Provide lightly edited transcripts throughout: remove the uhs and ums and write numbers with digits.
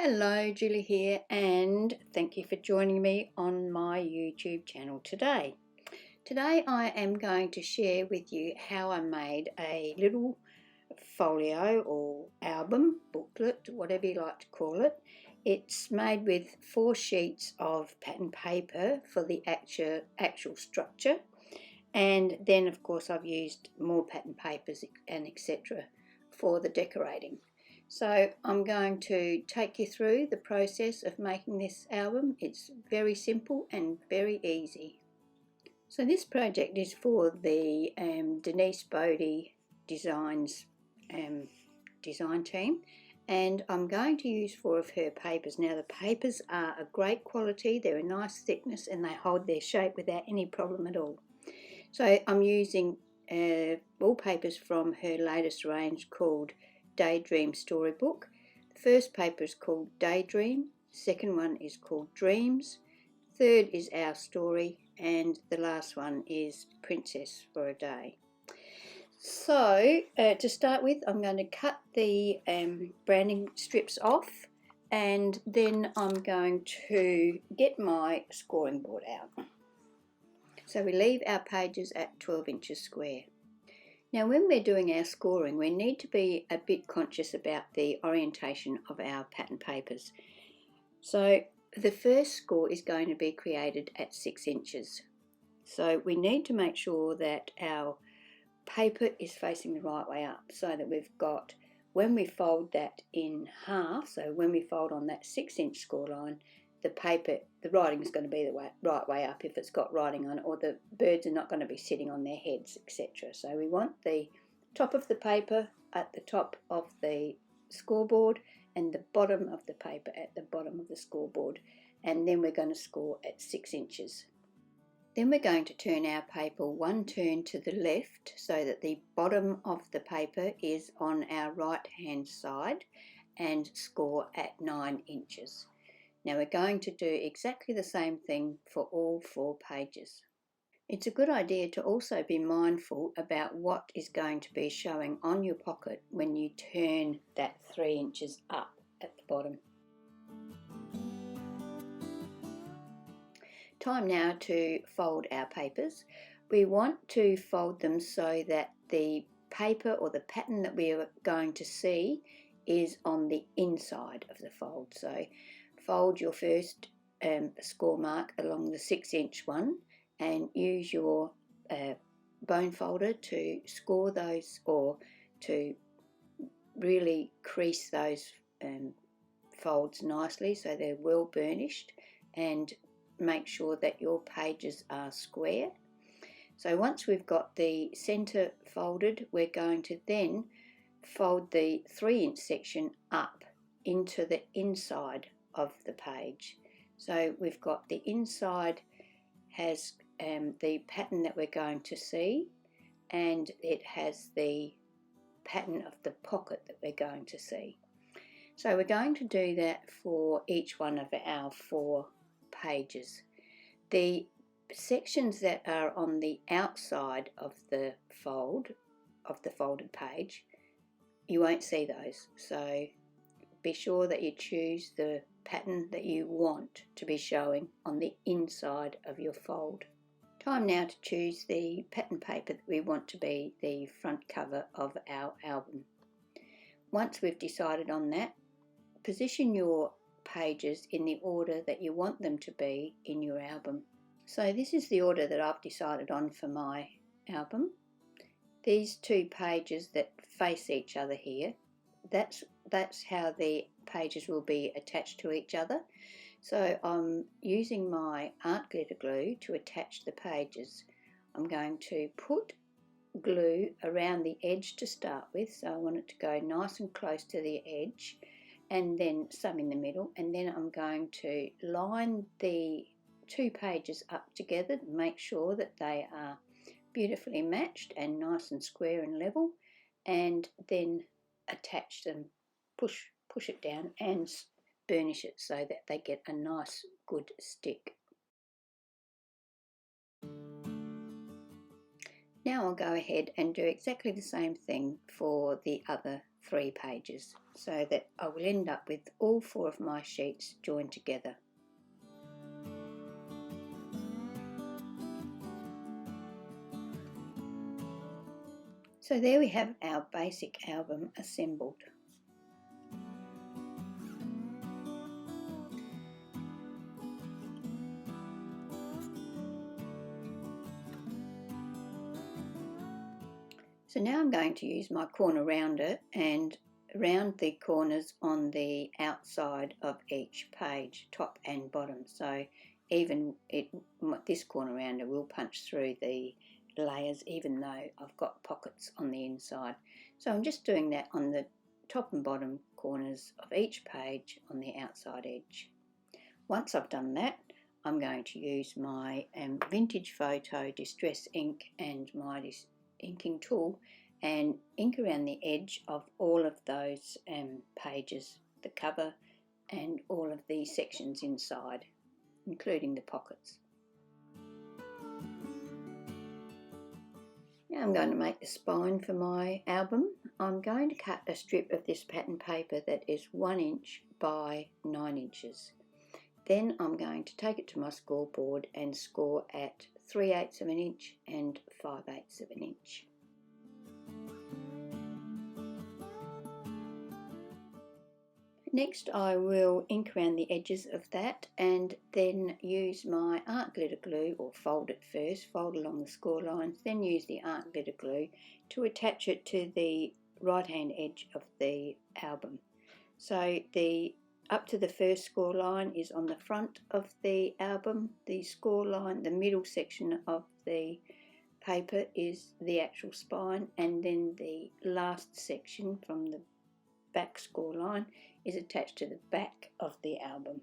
Hello, Julie here, and thank you for joining me on my YouTube channel today. Today I am going to share with you how I made a little folio or album, booklet, whatever you like to call it. It's made with 4 sheets of pattern paper for the actual structure, and then of course I've used more pattern papers and etc. for the decorating. So I'm going to take you through the process of making this album. It's very simple and very easy. So this project is for the Denise Bodie Designs design team, and I'm going to use 4 of her papers. Now the papers are a great quality, they're a nice thickness and they hold their shape without any problem at all. So I'm using wallpapers from her latest range called Daydream Storybook. The first paper is called Daydream, second one is called Dreams, third is Our Story, and the last one is Princess for a Day. So to start with, I'm going to cut the branding strips off, and then I'm going to get my scoring board out. So we leave our pages at 12 inches square. Now when we're doing our scoring, we need to be a bit conscious about the orientation of our pattern papers. So the first score is going to be created at 6 inches. So we need to make sure that our paper is facing the right way up, so that we've got, when we fold that in half, so when we fold on that 6 inch score line, the paper, the writing is going to be the right way up if it's got writing on it, or the birds are not going to be sitting on their heads, etc. So we want the top of the paper at the top of the scoreboard and the bottom of the paper at the bottom of the scoreboard, and then we're going to score at 6 inches. Then we're going to turn our paper one turn to the left so that the bottom of the paper is on our right hand side, and score at 9 inches. Now we're going to do exactly the same thing for all 4 pages. It's a good idea to also be mindful about what is going to be showing on your pocket when you turn that 3 inches up at the bottom. Time now to fold our papers. We want to fold them so that the paper or the pattern that we are going to see is on the inside of the fold. So fold your first score mark along the 6 inch one and use your bone folder to score those, or to really crease those folds nicely so they're well burnished, and make sure that your pages are square. So once we've got the center folded, we're going to then fold the 3 inch section up into the inside of the page. So we've got the inside has the pattern that we're going to see, and it has the pattern of the pocket that we're going to see. So we're going to do that for each one of our 4 pages. The sections that are on the outside of the fold, of the folded page, you won't see those. So be sure that you choose the pattern that you want to be showing on the inside of your fold. Time now to choose the pattern paper that we want to be the front cover of our album. Once we've decided on that, position your pages in the order that you want them to be in your album. So this is the order that I've decided on for my album. These 2 pages that face each other here, that's how the pages will be attached to each other. So I'm using my art glitter glue to attach the pages. I'm going to put glue around the edge to start with, so I want it to go nice and close to the edge, and then some in the middle, and then I'm going to line the 2 pages up together to make sure that they are beautifully matched and nice and square and level, and then attach them, push it down and burnish it so that they get a nice good stick. Now I'll go ahead and do exactly the same thing for the other 3 pages, so that I will end up with all 4 of my sheets joined together. So there we have our basic album assembled. So now I'm going to use my corner rounder and round the corners on the outside of each page, top and bottom. So even this corner rounder will punch through the layers even though I've got pockets on the inside. So I'm just doing that on the top and bottom corners of each page on the outside edge. Once I've done that, I'm going to use my Vintage Photo Distress ink and my inking tool and ink around the edge of all of those pages, the cover and all of the sections inside, including the pockets. Now I'm going to make the spine for my album. I'm going to cut a strip of this pattern paper that is 1 inch by 9 inches. Then I'm going to take it to my score board and score at 3/8 of an inch and 5/8 of an inch. Next I will ink around the edges of that and then use my art glitter glue, or fold it first, fold along the score lines, then use the art glitter glue to attach it to the right hand edge of the album. So up to the first score line is on the front of the album. The score line, the middle section of the paper, is the actual spine, and then the last section from the back score line is attached to the back of the album.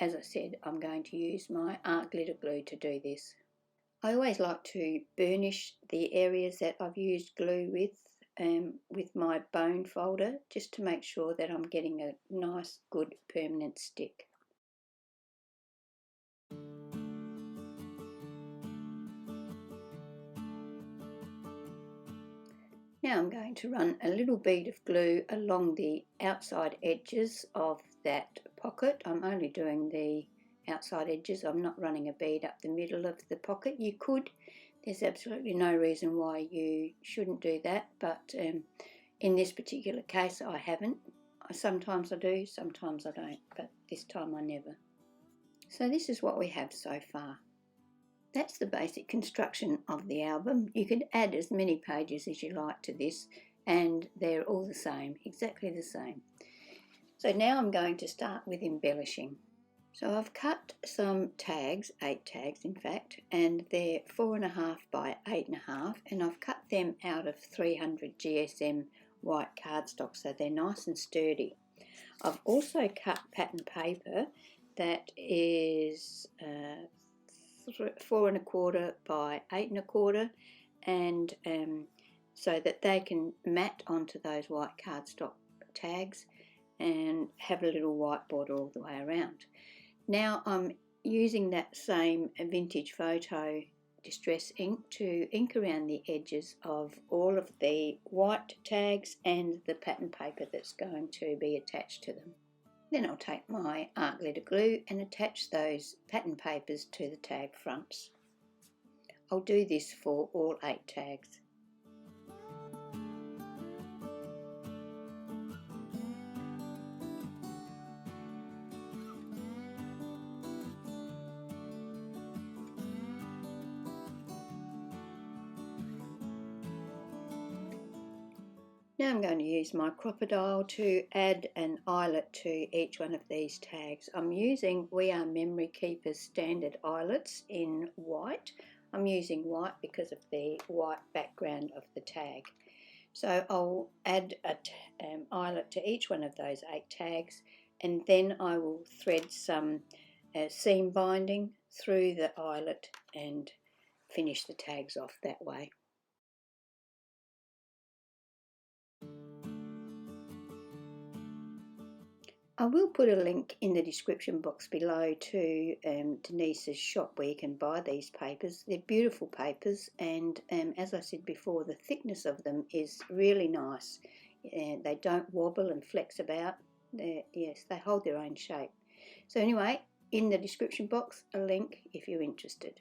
As I said, I'm going to use my art glitter glue to do this. I always like to burnish the areas that I've used glue with my bone folder, just to make sure that I'm getting a nice good permanent stick. Now I'm going to run a little bead of glue along the outside edges of that pocket. I'm only doing the outside edges, I'm not running a bead up the middle of the pocket. You could, there's absolutely no reason why you shouldn't do that, but in this particular case I haven't. Sometimes I do, sometimes I don't, but this time I never. So this is what we have so far. That's the basic construction of the album. You can add as many pages as you like to this, and they're all the same, exactly the same. So now I'm going to start with embellishing. So I've cut some tags, 8 tags in fact, and they're 4.5 by 8.5, and I've cut them out of 300 GSM white cardstock, so they're nice and sturdy. I've also cut pattern paper that is 4.25 by 8.25, and so that they can mat onto those white cardstock tags and have a little white border all the way around. Now I'm using that same Vintage Photo Distress ink to ink around the edges of all of the white tags and the pattern paper that's going to be attached to them. Then I'll take my art glitter glue and attach those pattern papers to the tag fronts. I'll do this for all 8 tags. Now I'm going to use my crocodile to add an eyelet to each one of these tags. I'm using We Are Memory Keepers standard eyelets in white. I'm using white because of the white background of the tag. So I'll add an eyelet to each one of those 8 tags, and then I will thread some seam binding through the eyelet and finish the tags off that way. I will put a link in the description box below to Denise's shop where you can buy these papers. They're beautiful papers, and as I said before, the thickness of them is really nice. they don't wobble and flex about. Yes, they hold their own shape. So anyway, in the description box, a link if you're interested.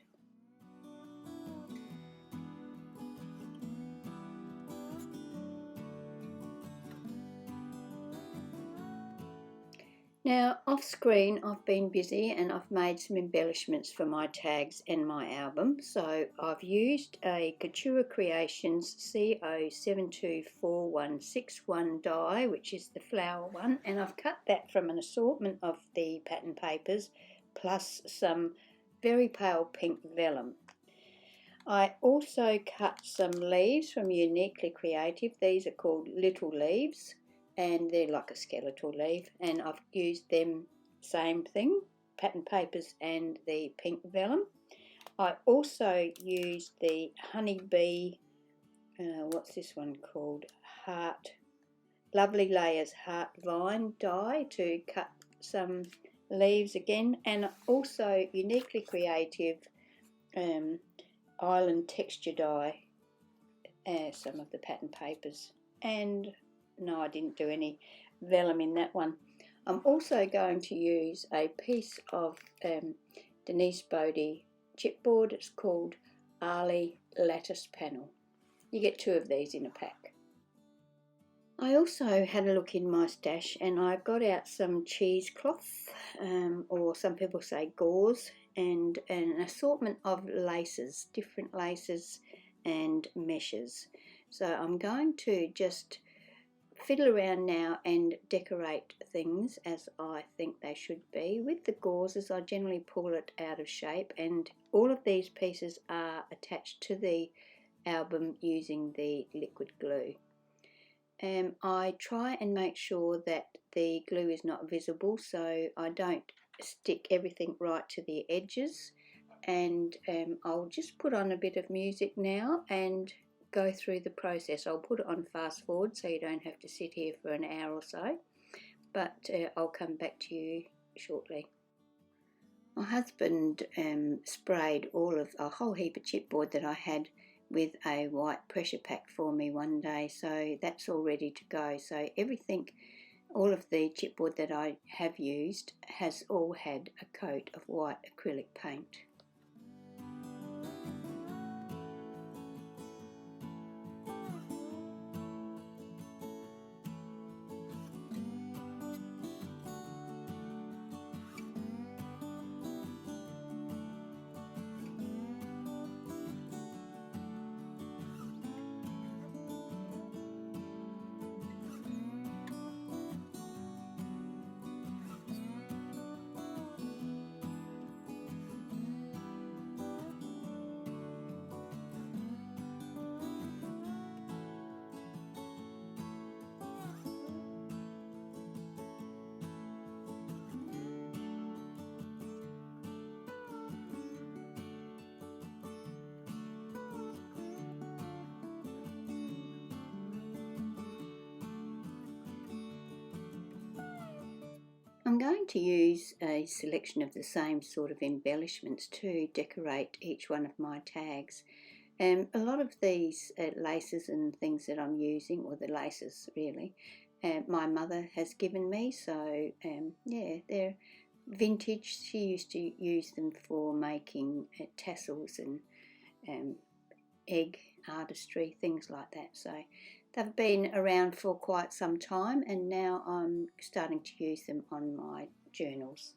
Now, off screen, I've been busy and I've made some embellishments for my tags and my album. So I've used a Couture Creations CO724161 die, which is the flower one, and I've cut that from an assortment of the pattern papers, plus some very pale pink vellum. I also cut some leaves from Uniquely Creative. These are called Little Leaves, and they're like a skeletal leaf, and I've used them, same thing, pattern papers and the pink vellum. I also used the Honeybee, what's this one called, Heart, Lovely Layers Heart Vine die to cut some leaves again, and also Uniquely Creative Island Texture die, some of the pattern papers, and no, I didn't do any vellum in that one. I'm also going to use a piece of Denise Bodie chipboard. It's called Arlie Lattice Panel. You get 2 of these in a pack. I also had a look in my stash and I got out some cheesecloth, or some people say gauze, and an assortment of laces, different laces and meshes. So I'm going to just fiddle around now and decorate things as I think they should be. With the gauzes, I generally pull it out of shape, and all of these pieces are attached to the album using the liquid glue. I try and make sure that the glue is not visible, so I don't stick everything right to the edges. And I'll just put on a bit of music now and go through the process. I'll put it on fast forward so you don't have to sit here for an hour or so, but I'll come back to you shortly. My husband sprayed a whole heap of chipboard that I had with a white pressure pack for me one day, so that's all ready to go. So everything, all of the chipboard that I have used has all had a coat of white acrylic paint. I'm going to use a selection of the same sort of embellishments to decorate each one of my tags. A lot of these laces and things that I'm using, or the laces really, my mother has given me, so yeah, they're vintage. She used to use them for making tassels and egg artistry, things like that. So they've been around for quite some time, and now I'm starting to use them on my journals.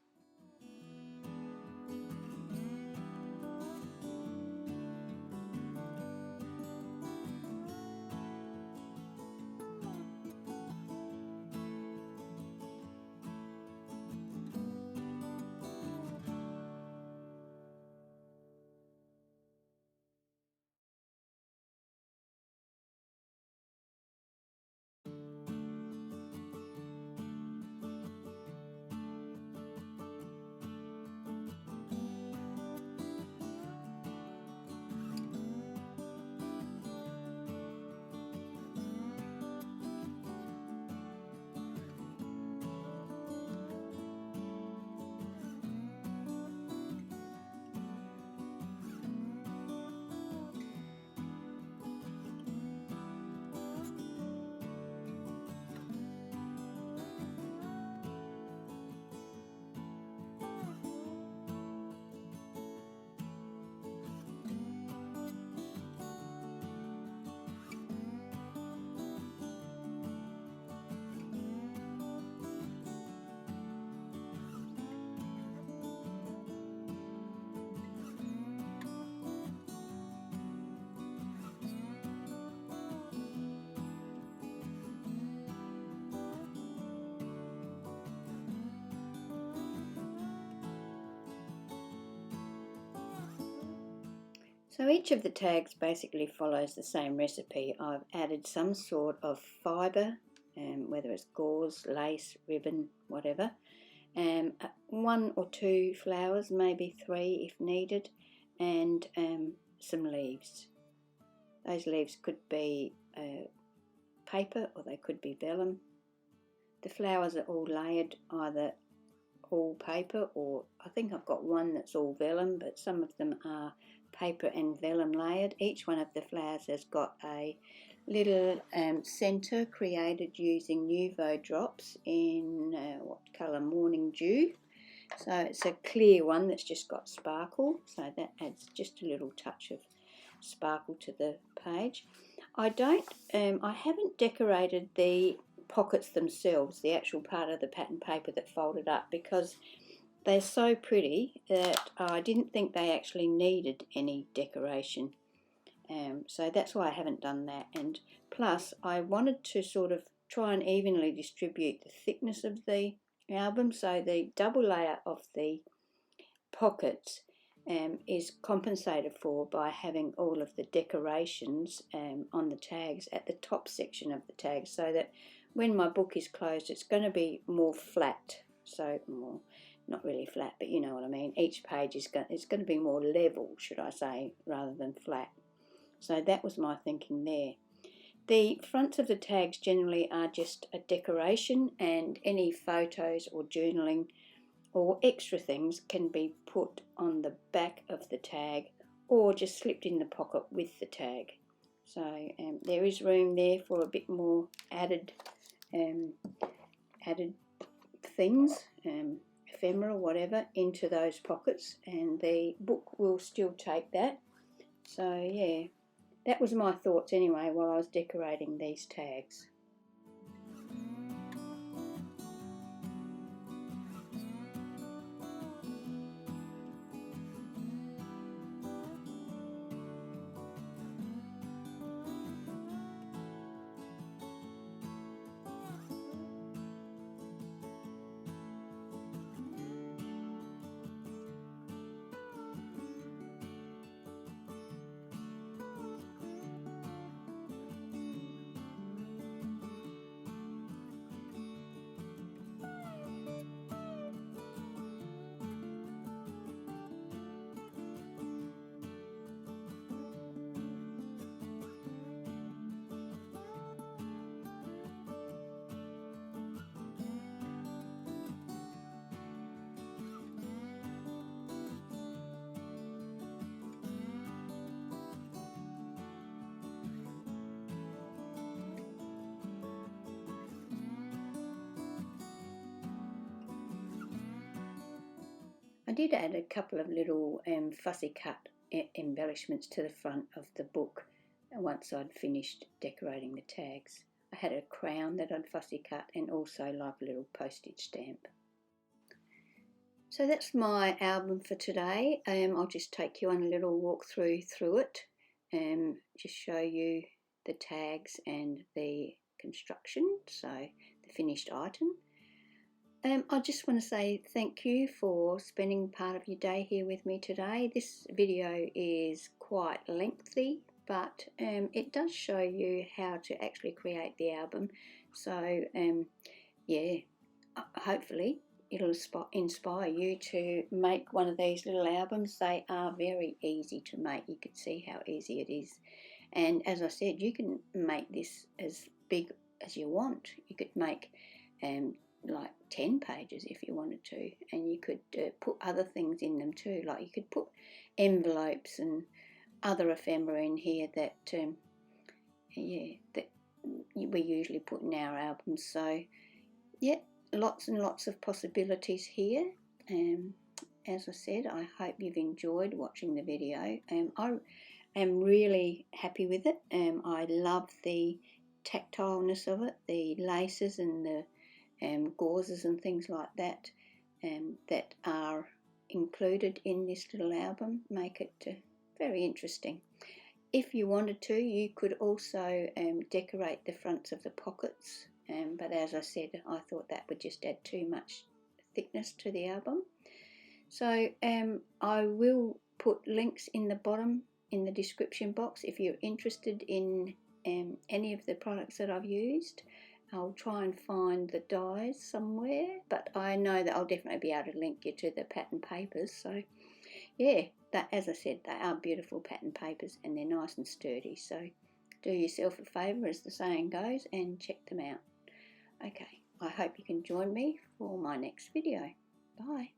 So each of the tags basically follows the same recipe. I've added some sort of fibre, whether it's gauze, lace, ribbon, whatever. 1 or 2 flowers, maybe 3 if needed, and some leaves. Those leaves could be paper or they could be vellum. The flowers are all layered, either all paper, or I think I've got one that's all vellum, but some of them are paper and vellum layered. Each one of the flowers has got a little centre created using Nuvo drops in what colour? Morning Dew. So it's a clear one that's just got sparkle, so that adds just a little touch of sparkle to the page. I haven't decorated the pockets themselves, the actual part of the pattern paper that folded up, because they're so pretty that I didn't think they actually needed any decoration. So that's why I haven't done that. And plus I wanted to sort of try and evenly distribute the thickness of the album, so the double layer of the pockets is compensated for by having all of the decorations on the tags at the top section of the tags, so that when my book is closed it's going to be more flat. So more, not really flat, but you know what I mean. Each page is going to be more level, should I say, rather than flat. So that was my thinking there. The fronts of the tags generally are just a decoration, and any photos or journaling or extra things can be put on the back of the tag or just slipped in the pocket with the tag. So there is room there for a bit more added things, ephemera, whatever, into those pockets, and the book will still take that. So yeah, that was my thoughts anyway while I was decorating these tags. I did add a couple of little fussy cut embellishments to the front of the book once I'd finished decorating the tags. I had a crown that I'd fussy cut, and also like a little postage stamp. So that's my album for today. I'll just take you on a little walk through it, just show you the tags and the construction, so the finished item. I just want to say thank you for spending part of your day here with me today. This video is quite lengthy, but it does show you how to actually create the album. So yeah, hopefully it'll inspire you to make one of these little albums. They are very easy to make. You can see how easy it is. And as I said, you can make this as big as you want. You could make like 10 pages if you wanted to, and you could put other things in them too, like you could put envelopes and other ephemera in here that that we usually put in our albums. So yeah, lots and lots of possibilities here. As I said, I hope you've enjoyed watching the video. I am really happy with it. I love the tactileness of it, the laces and the gauzes and things like that that are included in this little album make it very interesting. If you wanted to, you could also decorate the fronts of the pockets, but as I said, I thought that would just add too much thickness to the album. So I will put links in the bottom in the description box if you're interested in any of the products that I've used. I'll try and find the dies somewhere, but I know that I'll definitely be able to link you to the pattern papers. So yeah, that, as I said, they are beautiful pattern papers and they're nice and sturdy. So do yourself a favour, as the saying goes, and check them out. Okay, I hope you can join me for my next video. Bye.